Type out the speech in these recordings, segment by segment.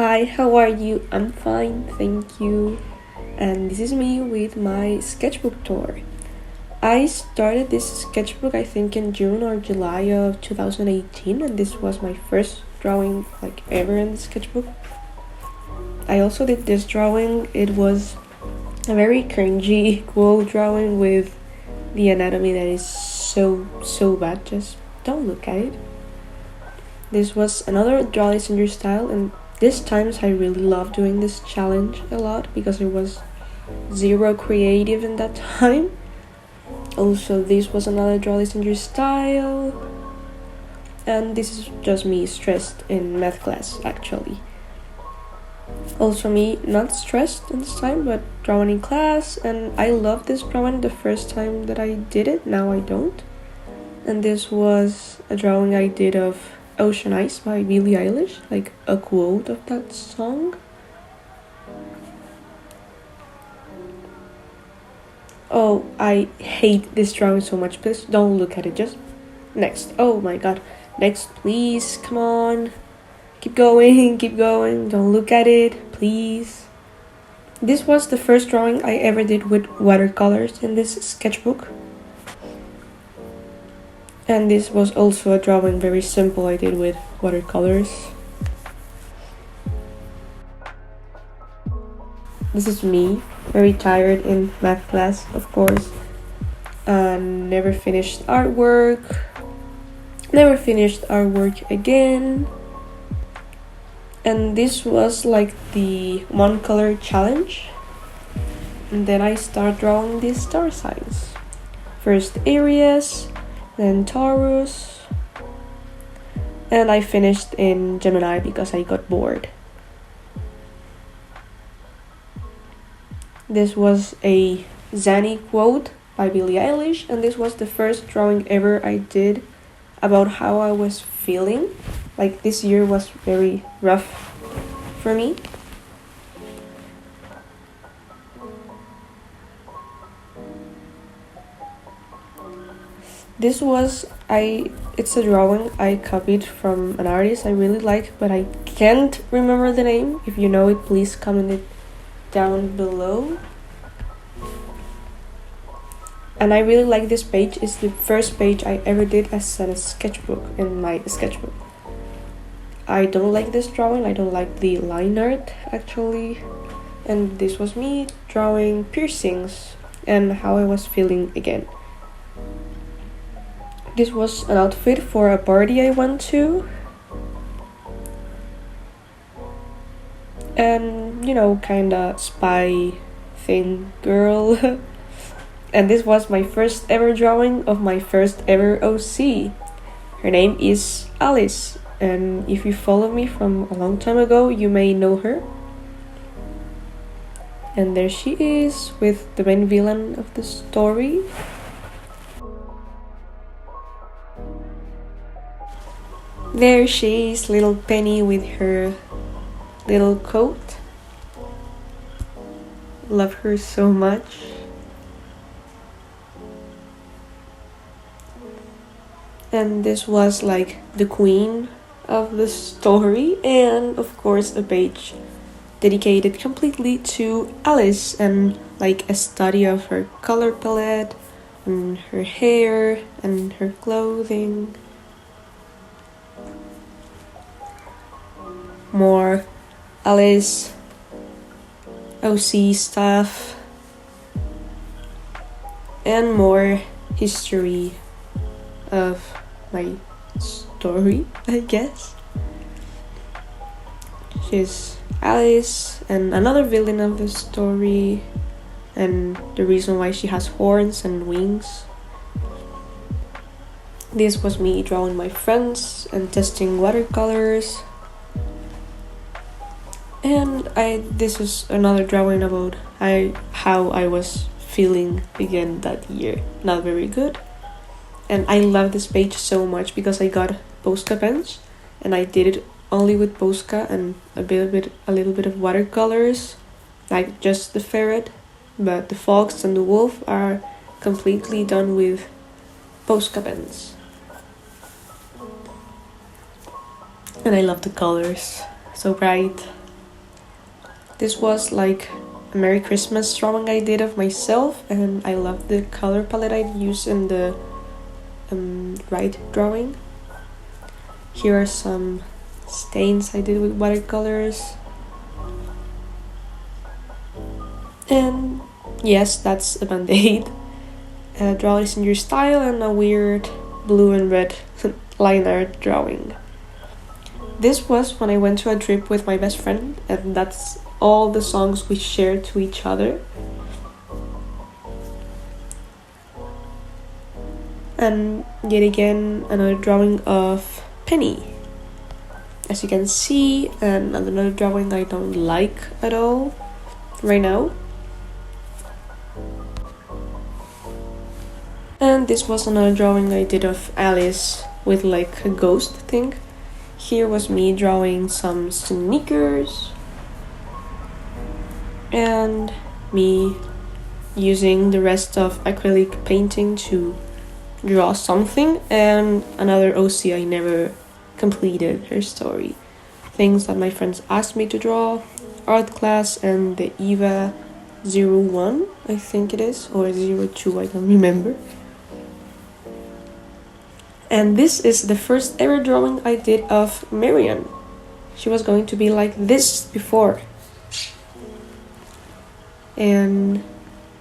Hi, how are you? I'm fine, thank you. And this is me with my sketchbook tour. I started this sketchbook I think in June or July of 2018 and this was my first drawing ever in the sketchbook. I also did this drawing. It was a very cringy quote drawing with the anatomy that is so bad. Just don't look at it. This was another draw this in your style, and this times I really love doing this challenge a lot because it was zero creative in that time. Also, this was another draw this in your style, and this is just me stressed in math class actually. Also me not stressed in this time but drawing in class, and I loved this drawing the first time that I did it. Now I don't. And this was a drawing I did of Ocean Eyes by Billie Eilish, like a quote of that song. Oh, I hate this drawing so much. Please don't look at it. Just next. Oh my god. Next, please. Come on. Keep going, keep going. Don't look at it, please. This was the first drawing I ever did with watercolors in this sketchbook. And this was also a drawing very simple I did with watercolors. This is me, very tired in math class, of course. Never finished artwork. Never finished artwork again. And this was like the one color challenge. And then I start drawing these star signs. First Aries, then Taurus, and I finished in Gemini because I got bored. This was a Zanny quote by Billie Eilish, and this was the first drawing ever I did about how I was feeling. Like, this year was very rough for me. This was, it's a drawing I copied from an artist I really like, but I can't remember the name. If you know it, please comment it down below. And I really like this page. It's the first page I ever did as a sketchbook in my sketchbook. I don't like this drawing. I don't like the line art actually. And this was me drawing piercings and how I was feeling again. This was an outfit for a party I went to. And, you know, kinda spy thing girl. And this was my first ever drawing of my first ever OC. Her name is Alice, and if you follow me from a long time ago, you may know her. And there she is with the main villain of the story. There she is, little Penny with her little coat. Love her so much. And this was like the queen of the story, and of course a page dedicated completely to Alice and like a study of her color palette and her hair and her clothing. More Alice OC stuff and more history of my story, I guess. She's Alice and another villain of the story, and the reason why she has horns and wings. This was me drawing my friends and testing watercolors. And this is another drawing about how I was feeling again that year. Not very good. And I love this page so much because I got Posca pens and I did it only with Posca and a little bit of watercolors, like just the ferret, but the fox and the wolf are completely done with Posca pens. And I love the colors, so bright. This was like a Merry Christmas drawing I did of myself, and I love the color palette I used in the right drawing. Here are some stains I did with watercolors. And yes, that's a band-aid. Draw this in your style, and a weird blue and red line art drawing. This was when I went to a trip with my best friend, and that's all the songs we shared to each other. And yet again, another drawing of Penny, as you can see, and another drawing I don't like at all right now. And this was another drawing I did of Alice with like a ghost thing. Here was me drawing some sneakers, and me using the rest of acrylic painting to draw something, and another OC I never completed her story. Things that my friends asked me to draw, art class, and the Eva 01, I think it is, or 02, I don't remember. And this is the first ever drawing I did of Marian. She was going to be like this before. And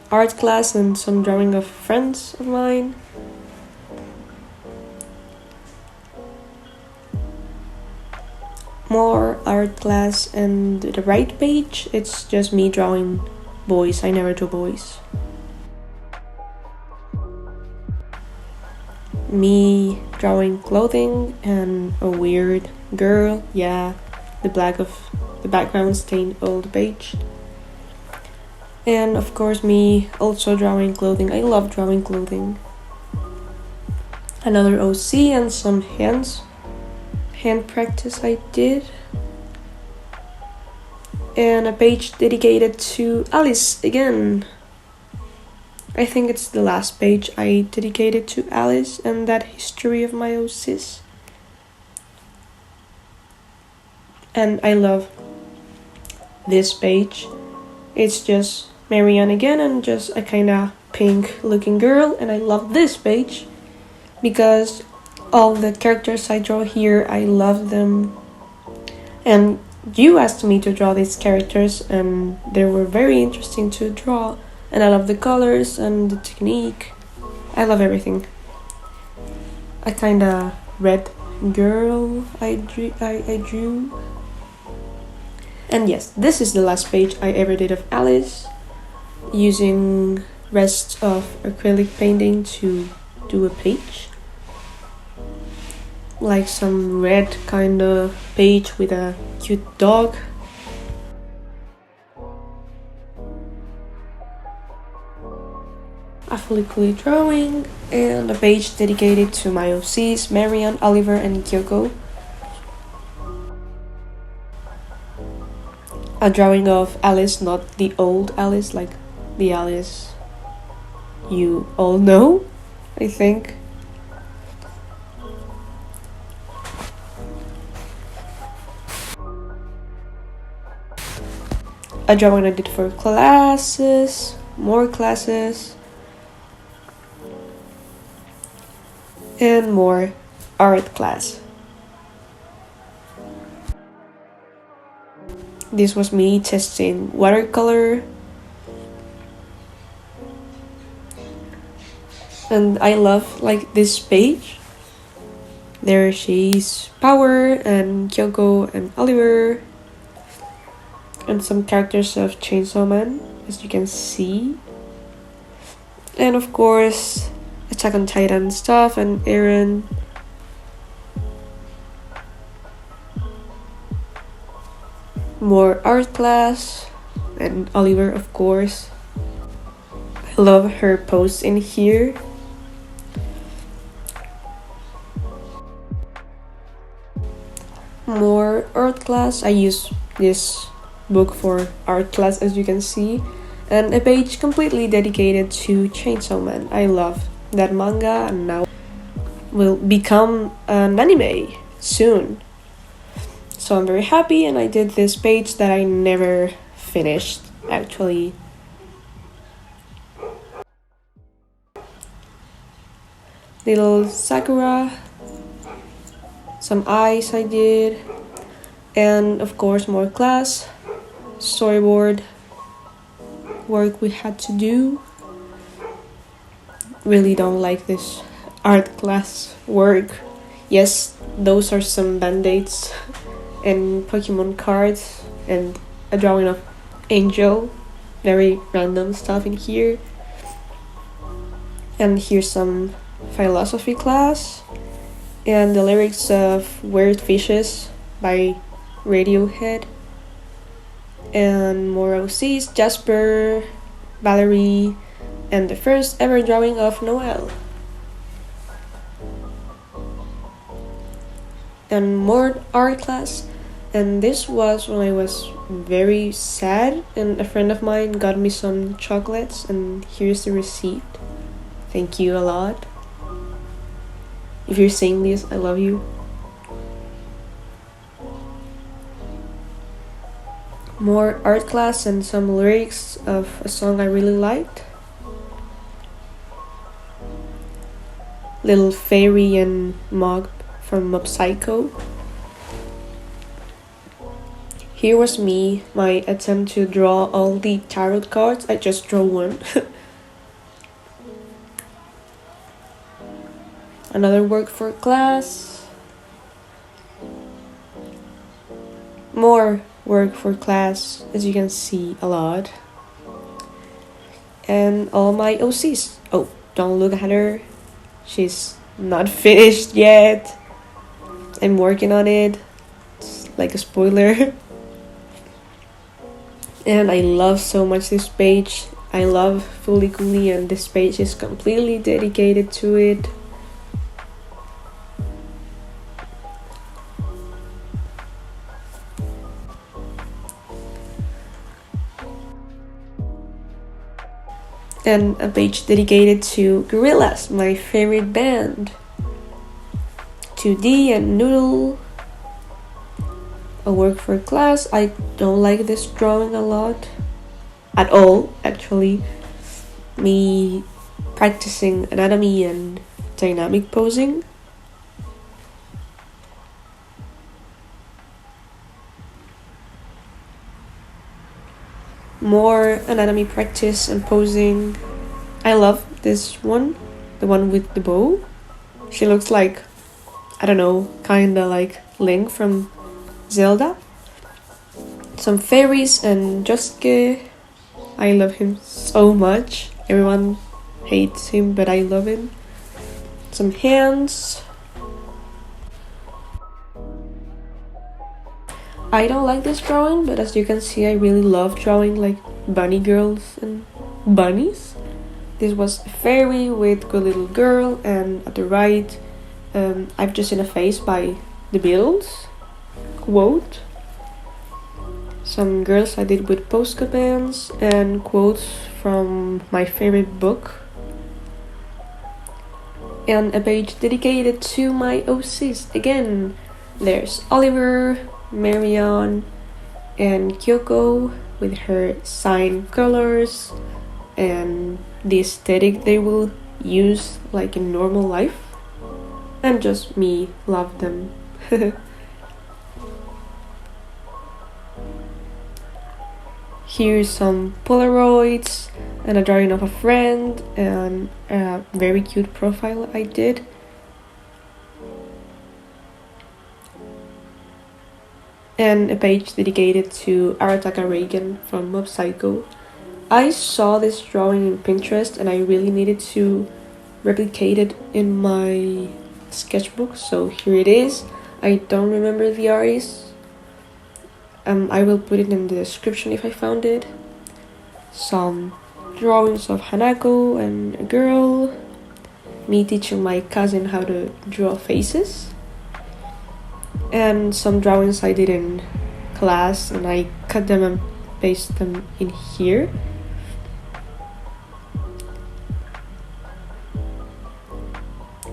art class and some drawing of friends of mine. More art class, and the right page, it's just me drawing boys. I never draw boys. Me drawing clothing and a weird girl. Yeah, the background stained all the page. And of course me also drawing clothing. I love drawing clothing. Another OC and some hand practice I did. And a page dedicated to Alice again. I think it's the last page I dedicated to Alice and that history of my OCs. And I love this page. It's just Marianne again and just a kinda pink looking girl, and I love this page because all the characters I draw here, I love them. And you asked me to draw these characters and they were very interesting to draw. And I love the colors and the technique. I love everything. A kinda red girl I drew. And yes, this is the last page I ever did of Alice, using rest of acrylic painting to do a page. Like some red kind of page with a cute dog. A fully drawing, and a page dedicated to my OCs, Marian, Oliver, and Kyoko. A drawing of Alice, not the old Alice, like the Alice you all know, I think. A drawing I did for classes, more classes, and more art class. This was me testing watercolor. And I love like this page. There she's Power and Kyoko and Oliver. And some characters of Chainsaw Man, as you can see. And of course, Attack on Titan stuff and Eren. More art class and Oliver, of course. I love her posts in here. More art class. I use this book for art class, as you can see, and a page completely dedicated to Chainsaw Man. I love that manga, and now will become an anime soon. So I'm very happy, and I did this page that I never finished actually. Little sakura, some eyes I did, and of course more class, storyboard work we had to do. Really don't like this art class work. Yes, those are some band-aids and Pokemon cards and a drawing of Angel. Very random stuff in here. And here's some philosophy class and the lyrics of Weird Fishes by Radiohead. And more OCs, Jasper, Valerie, and the first ever drawing of Noel. And more art class, and this was when I was very sad, and a friend of mine got me some chocolates, and here's the receipt. Thank you a lot. If you're seeing this, I love you. More art class and some lyrics of a song I really liked. Little fairy and mug from Mob Psycho. Here was me, my attempt to draw all the tarot cards. I just drew one. Another work for class. More work for class, as you can see, a lot. And all my OCs. Oh, don't look at her. She's not finished yet. I'm working on it. It's like a spoiler. And I love so much this page. I love Fully Coolly, and this page is completely dedicated to it. And a page dedicated to Gorillaz, my favorite band. 2D and Noodle. A work for class. I don't like this drawing a lot. At all, actually. Me practicing anatomy and dynamic posing. More anatomy practice and posing. I love this one, the one with the bow. She looks like, I don't know, kinda like Link from Zelda. Some fairies and Josuke. I love him so much. Everyone hates him, but I love him. Some hands. I don't like this drawing, but as you can see, I really love drawing like bunny girls and bunnies. This was a fairy with Good Little Girl, and at the right, I've just seen a face by the Beatles quote. Some girls I did with Posca bands, and quotes from my favorite book. And a page dedicated to my OCs. Again, there's Oliver, Marion, and Kyoko with her sign colors and the aesthetic they will use like in normal life. And just me love them. Here's some Polaroids and a drawing of a friend and a very cute profile I did. And a page dedicated to Arataka Reagan from Mob Psycho. I saw this drawing in Pinterest and I really needed to replicate it in my sketchbook, so here it is. I don't remember the artist. I will put it in the description if I found it. Some drawings of Hanako and a girl. Me teaching my cousin how to draw faces. And some drawings I did in class, and I cut them and paste them in here.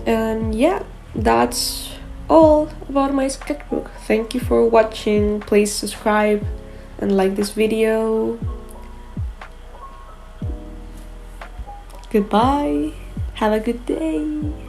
And yeah, that's all about my sketchbook. Thank you for watching. Please subscribe, and like this video. Goodbye. Have a good day.